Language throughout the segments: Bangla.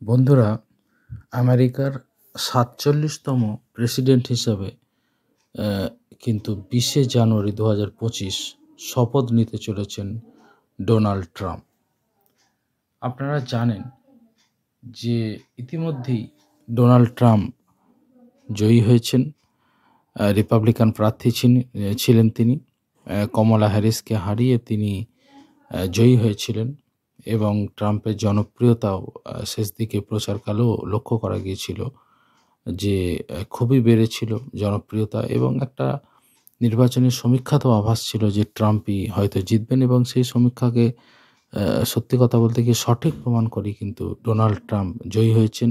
বন্ধুরা, আমেরিকার ৪৭তম প্রেসিডেন্ট হিসাবে কিন্তু ২০শে জানুয়ারি ২০২৫ শপথ নিতে চলেছেন ডোনাল্ড ট্রাম্প। আপনারা জানেন যে ইতিমধ্যেই ডোনাল্ড ট্রাম্প জয়ী হয়েছেন। রিপাবলিকান প্রার্থী ছিলেন তিনি। কমলা হ্যারিসকে হারিয়ে তিনি জয়ী হয়েছিলেন এবং ট্রাম্পের জনপ্রিয়তাও শেষ দিকে প্রচারকালেও লক্ষ্য করা গিয়েছিল যে খুবই বেড়েছিল জনপ্রিয়তা, এবং একটা নির্বাচনী সমীক্ষাতেও আভাস ছিল যে ট্রাম্পই হয়তো জিতবেন, এবং সেই সমীক্ষাকে সত্যি কথা বলতে গিয়ে সঠিক প্রমাণ করেই কিন্তু ডোনাল্ড ট্রাম্প জয়ী হয়েছেন।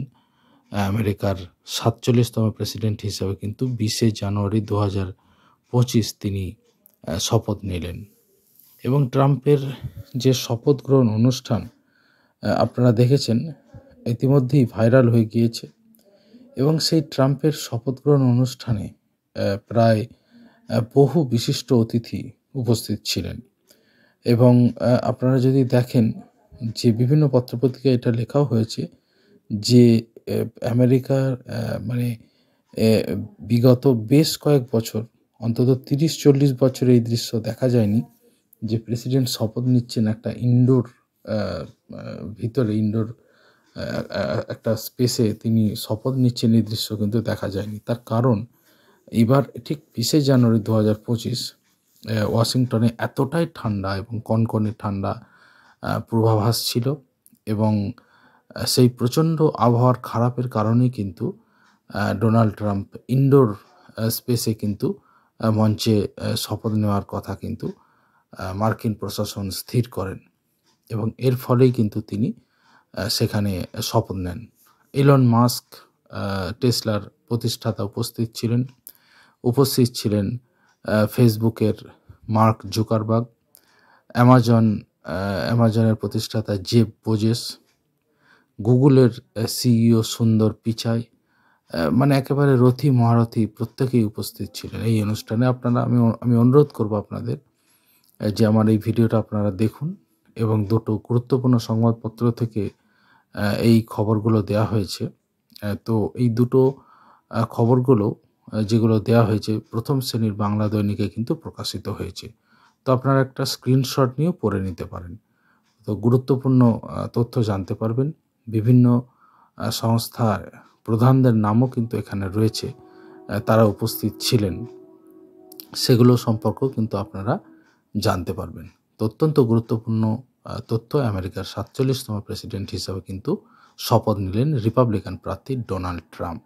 আমেরিকার ৪৭তম প্রেসিডেন্ট হিসাবে কিন্তু ২০শে জানুয়ারি ২০২৫ তিনি শপথ নিলেন। এবং ট্রাম্পের যে শপথ গ্রহণ অনুষ্ঠান আপনারা দেখেছেন ইতিমধ্যেই ভাইরাল হয়ে গিয়েছে, এবং সেই ট্রাম্পের শপথ গ্রহণ অনুষ্ঠানে প্রায় বহু বিশিষ্ট অতিথি উপস্থিত ছিলেন। এবং আপনারা যদি দেখেন যে বিভিন্ন পত্রপত্রিকায় এটা লেখাও হয়েছে যে আমেরিকার বিগত বেশ কয়েক বছর, অন্তত ৩০-৪০ বছর এই দৃশ্য দেখা যায়নি যে প্রেসিডেন্ট শপথ নিচ্ছেন একটা ইনডোর ভিতরে, ইনডোর একটা স্পেসে তিনি শপথ নিচ্ছেন, এই দৃশ্য কিন্তু দেখা যায়নি। তার কারণ এবার ঠিক ২০শে জানুয়ারি ২০২৫ ওয়াশিংটনে এতটাই ঠান্ডা এবং কনকনে ঠান্ডা পূর্বাভাস ছিল, এবং সেই প্রচণ্ড আবহাওয়ার খারাপের কারণেই কিন্তু ডোনাল্ড ট্রাম্প ইনডোর স্পেসে কিন্তু মঞ্চে শপথ নেওয়ার কথা কিন্তু মার্কিন প্রশাসন স্থির করেন, এবং এর ফলেই কিন্তু তিনি সেখানে শপথ নেন। ইলন মাস্ক, টেসলার প্রতিষ্ঠাতা উপস্থিত ছিলেন ফেসবুকের মার্ক জুকারবার্গ, অ্যামাজনের প্রতিষ্ঠাতা জেফ বেজোস, গুগলের সিইও সুন্দর পিচাই, একেবারে রথী মহারথী প্রত্যেকেই উপস্থিত ছিলেন এই অনুষ্ঠানে। আমি অনুরোধ করব আপনাদের যে আমার এই ভিডিওটা আপনারা দেখুন, এবং দুটো গুরুত্বপূর্ণ সংবাদপত্র থেকে এই খবরগুলো দেওয়া হয়েছে। তো এই দুটো খবরগুলো যেগুলো দেওয়া হয়েছে প্রথম শ্রেণীর বাংলা দৈনিকে কিন্তু প্রকাশিত হয়েছে। তো আপনারা একটা স্ক্রিনশট নিয়েও পড়ে নিতে পারেন। তো গুরুত্বপূর্ণ তথ্য জানতে পারবেন। বিভিন্ন সংস্থার প্রধানদের নামও কিন্তু এখানে রয়েছে, তারা উপস্থিত ছিলেন, সেগুলো সম্পর্কেও কিন্তু আপনারা জানতে পারবেন। তো অত্যন্ত গুরুত্বপূর্ণ তথ্য। আমেরিকার ৪৭তম প্রেসিডেন্ট হিসাবে কিন্তু শপথ নিলেন রিপাবলিকান প্রার্থী ডোনাল্ড ট্রাম্প।